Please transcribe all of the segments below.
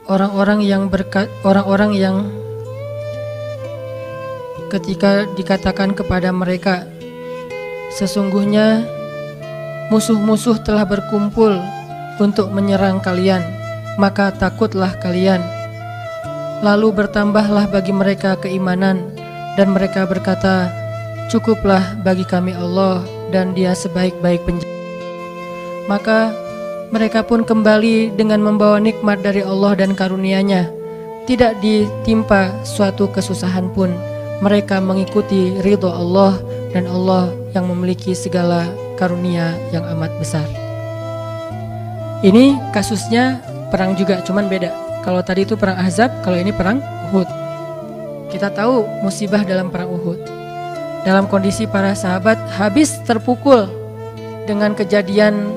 orang-orang yang ketika dikatakan kepada mereka, sesungguhnya musuh-musuh telah berkumpul untuk menyerang kalian, maka takutlah kalian. Lalu bertambahlah bagi mereka keimanan, dan mereka berkata, cukuplah bagi kami Allah, dan Dia sebaik-baik penjaga. Maka mereka pun kembali dengan membawa nikmat dari Allah dan karunia-Nya. Tidak ditimpa suatu kesusahan pun. Mereka mengikuti ridho Allah, dan Allah yang memiliki segala karunia yang amat besar. Ini kasusnya perang juga, cuman beda. Kalau tadi itu perang Ahzab, kalau ini perang Uhud. Kita tahu musibah dalam perang Uhud. Dalam kondisi para sahabat habis terpukul dengan kejadian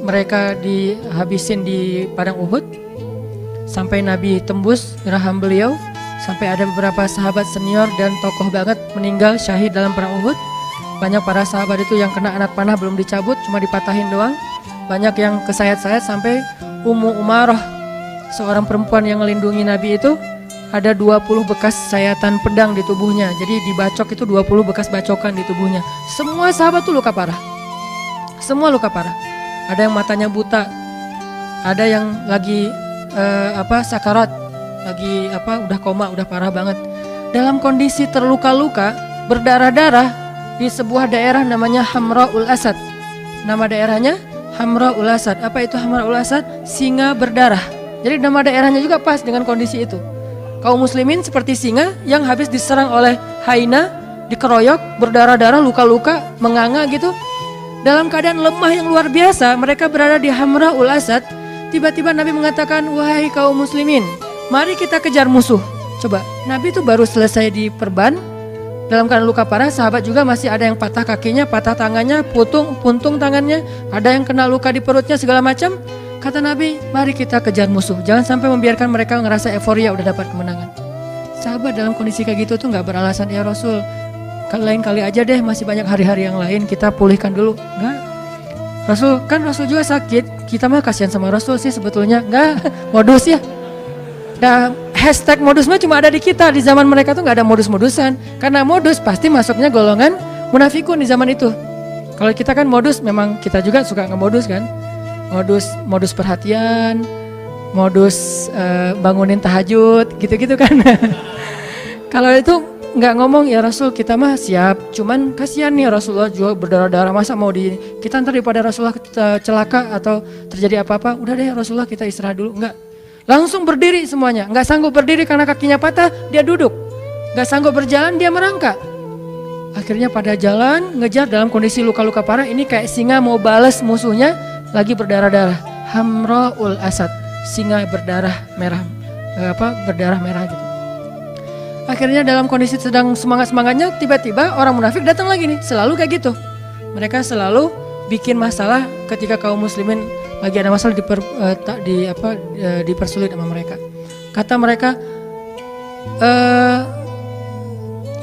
mereka dihabisin di padang Uhud, sampai Nabi tembus raham beliau, sampai ada beberapa sahabat senior dan tokoh banget meninggal syahid dalam perang Uhud. Banyak para sahabat itu yang kena anak panah belum dicabut, cuma dipatahin doang. Banyak yang kesayat-sayat sampai Ummu Umarah, seorang perempuan yang melindungi Nabi itu, ada 20 bekas sayatan pedang di tubuhnya. Jadi dibacok itu 20 bekas bacokan di tubuhnya. Semua sahabat tuh luka parah. Semua luka parah. Ada yang matanya buta, ada yang lagi sakarat, lagi udah koma, udah parah banget. Dalam kondisi terluka-luka, berdarah-darah di sebuah daerah namanya Hamra'ul Asad. Nama daerahnya Hamra'ul Asad. Apa itu Hamra'ul Asad? Singa berdarah. Jadi nama daerahnya juga pas dengan kondisi itu. Kaum muslimin seperti singa yang habis diserang oleh hyena, dikeroyok, berdarah-darah, luka-luka, menganga gitu. Dalam keadaan lemah yang luar biasa, mereka berada di Hamra'ul Asad. Tiba-tiba Nabi mengatakan, wahai kaum muslimin, mari kita kejar musuh. Coba, Nabi itu baru selesai diperban, dalam keadaan luka parah. Sahabat juga masih ada yang patah kakinya, patah tangannya, puntung tangannya, ada yang kena luka di perutnya, segala macam. Kata Nabi, mari kita kejar musuh. Jangan sampai membiarkan mereka ngerasa euforia udah dapat kemenangan. Sahabat dalam kondisi kayak gitu tuh gak beralasan, ya Rasul, lain kali aja deh, masih banyak hari-hari yang lain, kita pulihkan dulu. Enggak. Rasul juga sakit, kita mah kasihan sama Rasul sih sebetulnya. Enggak, modus ya. Nah, hashtag modus mah cuma ada di kita. Di zaman mereka tuh gak ada modus-modusan. Karena modus pasti masuknya golongan munafikun di zaman itu. Kalau kita kan modus, memang kita juga suka ngemodus kan. Modus perhatian, modus bangunin tahajud, gitu-gitu kan. Kalau itu nggak ngomong, ya Rasul kita mah siap, cuman kasihan nih Rasulullah juga berdarah-darah, masa mau kita ntar daripada Rasulullah celaka atau terjadi apa-apa, udah deh Rasulullah kita istirahat dulu. Enggak, langsung berdiri semuanya. Nggak sanggup berdiri karena kakinya patah, dia duduk. Nggak sanggup berjalan, dia merangkak. Akhirnya pada jalan ngejar dalam kondisi luka-luka parah. Ini kayak singa mau balas musuhnya, lagi berdarah-darah. Hamra'ul Asad, singa berdarah merah, berdarah merah gitu. Akhirnya dalam kondisi sedang semangat-semangatnya, tiba-tiba orang munafik datang lagi nih. Selalu kayak gitu. Mereka selalu bikin masalah ketika kaum muslimin lagi ada masalah, dipersulit sama mereka. Kata mereka,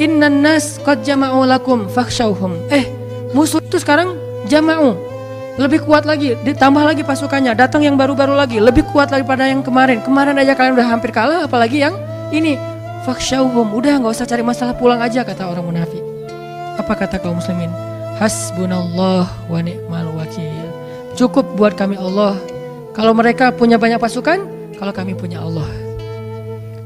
innan nas qad jama'u lakum fakhshawhum. Musuh itu sekarang jama'u, lebih kuat lagi, ditambah lagi pasukannya, datang yang baru-baru lagi, lebih kuat daripada yang kemarin. Kemarin aja kalian udah hampir kalah, apalagi yang ini. Fakhshawhum, udah gak usah cari masalah, pulang aja, kata orang munafik. Apa kata kaum muslimin? Hasbunallah wa ni'mal wakil. Cukup buat kami Allah. Kalau mereka punya banyak pasukan, kalau kami punya Allah.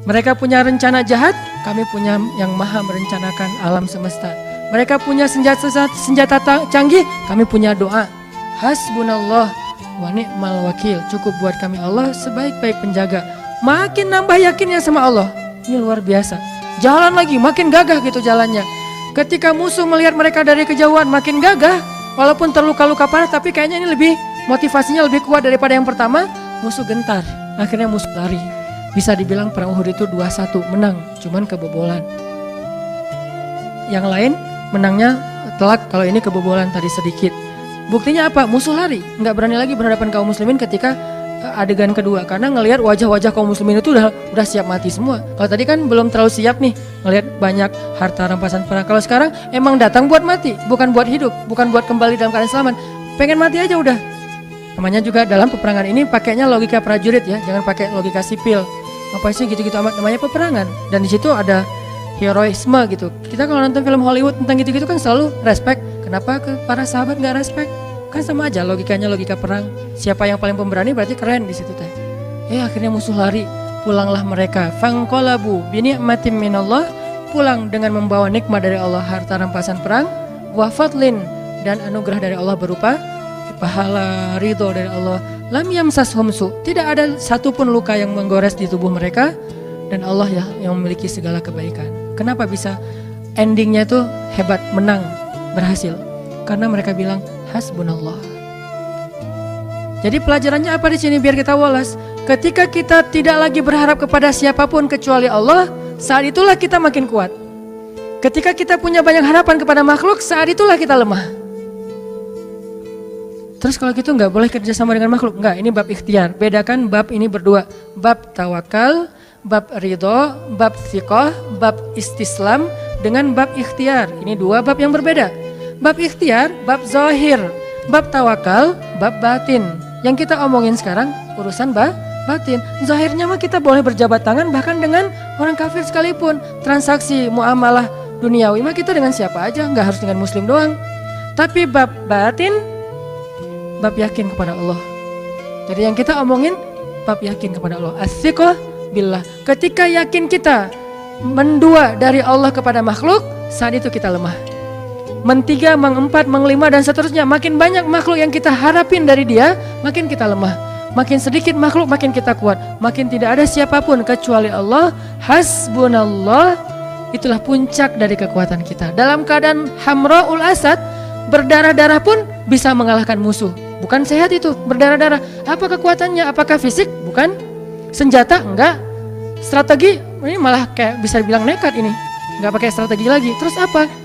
Mereka punya rencana jahat, kami punya yang maha merencanakan alam semesta. Mereka punya senjata canggih, kami punya doa. Hasbunallah wa ni'mal wakil. Cukup buat kami Allah, sebaik-baik penjaga. Makin nambah yakinnya sama Allah. Ini luar biasa. Jalan lagi, makin gagah gitu jalannya. Ketika musuh melihat mereka dari kejauhan, makin gagah. Walaupun terluka-luka parah, tapi kayaknya ini lebih, motivasinya lebih kuat daripada yang pertama. Musuh gentar, akhirnya musuh lari. Bisa dibilang perang Uhud itu 2-1, menang, cuman kebobolan. Yang lain menangnya telak, kalau ini kebobolan tadi sedikit. Buktinya apa? Musuh lari, nggak berani lagi berhadapan kaum muslimin ketika adegan kedua, karena ngelihat wajah-wajah kaum muslimin itu udah siap mati semua. Kalau tadi kan belum terlalu siap nih, ngelihat banyak harta rampasan perang. Kalau sekarang emang datang buat mati, bukan buat hidup, bukan buat kembali dalam keadaan selamat. Pengen mati aja udah. Namanya juga dalam peperangan ini pakainya logika prajurit ya, jangan pakai logika sipil. Apa sih gitu-gitu amat, namanya peperangan. Dan di situ ada heroisme gitu. Kita kalau nonton film Hollywood tentang gitu-gitu kan selalu respect. Kenapa ke para sahabat nggak respect? Kan sama aja logikanya, logika perang. Siapa yang paling pemberani berarti keren di situ teh. Akhirnya musuh lari, pulanglah mereka. Fangqalabu bini'matin minallah, pulang dengan membawa nikmat dari Allah, harta rampasan perang, wa fadlin, dan anugerah dari Allah berupa pahala, ridho dari Allah. Lam yamsashum su, tidak ada satupun luka yang menggores di tubuh mereka, dan Allah ya yang memiliki segala kebaikan. Kenapa bisa endingnya tuh hebat, menang, berhasil? Karena mereka bilang hasbunallah. Jadi pelajarannya apa di sini biar kita walas? Ketika kita tidak lagi berharap kepada siapapun kecuali Allah, saat itulah kita makin kuat. Ketika kita punya banyak harapan kepada makhluk, saat itulah kita lemah. Terus kalau gitu nggak boleh kerjasama dengan makhluk? Nggak, ini bab ikhtiar. Bedakan bab ini berdua. Bab tawakal, bab ridho, bab thiqah, bab istislam dengan bab ikhtiar. Ini dua bab yang berbeda. Bab ikhtiar, bab zahir. Bab tawakal, bab batin. Yang kita omongin sekarang urusan batin. Zahirnya mah kita boleh berjabat tangan bahkan dengan orang kafir sekalipun. Transaksi muamalah duniawi mah kita dengan siapa aja, nggak harus dengan muslim doang. Tapi bab batin, bab yakin kepada Allah. Jadi yang kita omongin bab yakin kepada Allah. As-siqah billah. Ketika yakin kita mendua dari Allah kepada makhluk, saat itu kita lemah. Mentiga, mengempat, menglima dan seterusnya. Makin banyak makhluk yang kita harapin dari dia, makin kita lemah. Makin sedikit makhluk, makin kita kuat. Makin tidak ada siapapun kecuali Allah. Hasbunallah. Itulah puncak dari kekuatan kita. Dalam keadaan hamra'ul asad, berdarah-darah pun bisa mengalahkan musuh. Bukan sehat itu, berdarah-darah. Apa kekuatannya? Apakah fisik? Bukan. Senjata? Enggak. Strategi? Ini malah kayak bisa dibilang nekat ini. Enggak pakai strategi lagi. Terus apa?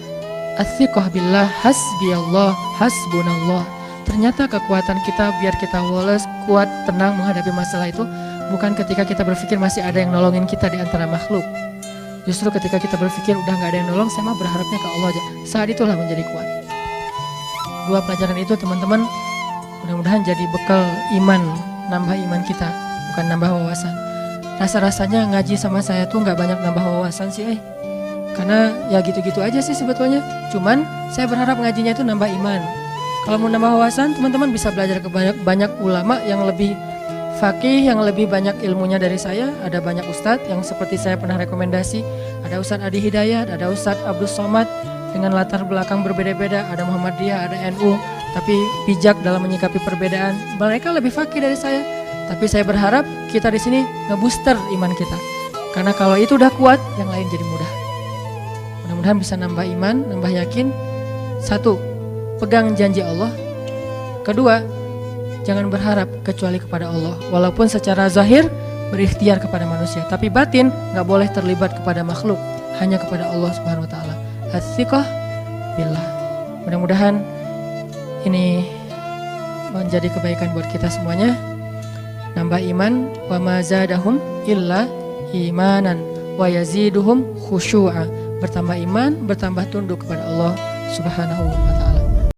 As-siqah billah, hasbiyallah, hasbunallah. Ternyata kekuatan kita biar kita walas, kuat, tenang menghadapi masalah itu bukan ketika kita berpikir masih ada yang nolongin kita di antara makhluk. Justru ketika kita berpikir udah gak ada yang nolong, saya mah berharapnya ke Allah aja. Saat itulah menjadi kuat. Dua pelajaran itu teman-teman mudah-mudahan jadi bekal iman, nambah iman kita, bukan nambah wawasan. Rasa-rasanya ngaji sama saya tuh gak banyak nambah wawasan sih karena ya gitu-gitu aja sih sebetulnya. Cuman saya berharap ngajinya itu nambah iman. Kalau mau nambah wawasan, teman-teman bisa belajar ke banyak ulama yang lebih faqih, yang lebih banyak ilmunya dari saya. Ada banyak ustadz yang seperti saya pernah rekomendasi. Ada Ustadz Adi Hidayat, ada Ustadz Abdul Somad dengan latar belakang berbeda-beda. Ada Muhammadiyah, ada NU, tapi bijak dalam menyikapi perbedaan. Mereka lebih faqih dari saya. Tapi saya berharap kita di sini ngebooster iman kita. Karena kalau itu udah kuat, yang lain jadi mudah. Mudah-mudahan bisa nambah iman, nambah yakin. Satu, pegang janji Allah. Kedua, jangan berharap kecuali kepada Allah. Walaupun secara zahir berikhtiar kepada manusia, tapi batin gak boleh terlibat kepada makhluk, hanya kepada Allah Subhanahu Wa Taala. As-siqah billah. Mudah-mudahan ini menjadi kebaikan buat kita semuanya. Nambah iman, wa ma zadahum illa imanan wa yaziduhum khusyu'a. Bertambah iman, bertambah tunduk kepada Allah Subhanahu wa Ta'ala.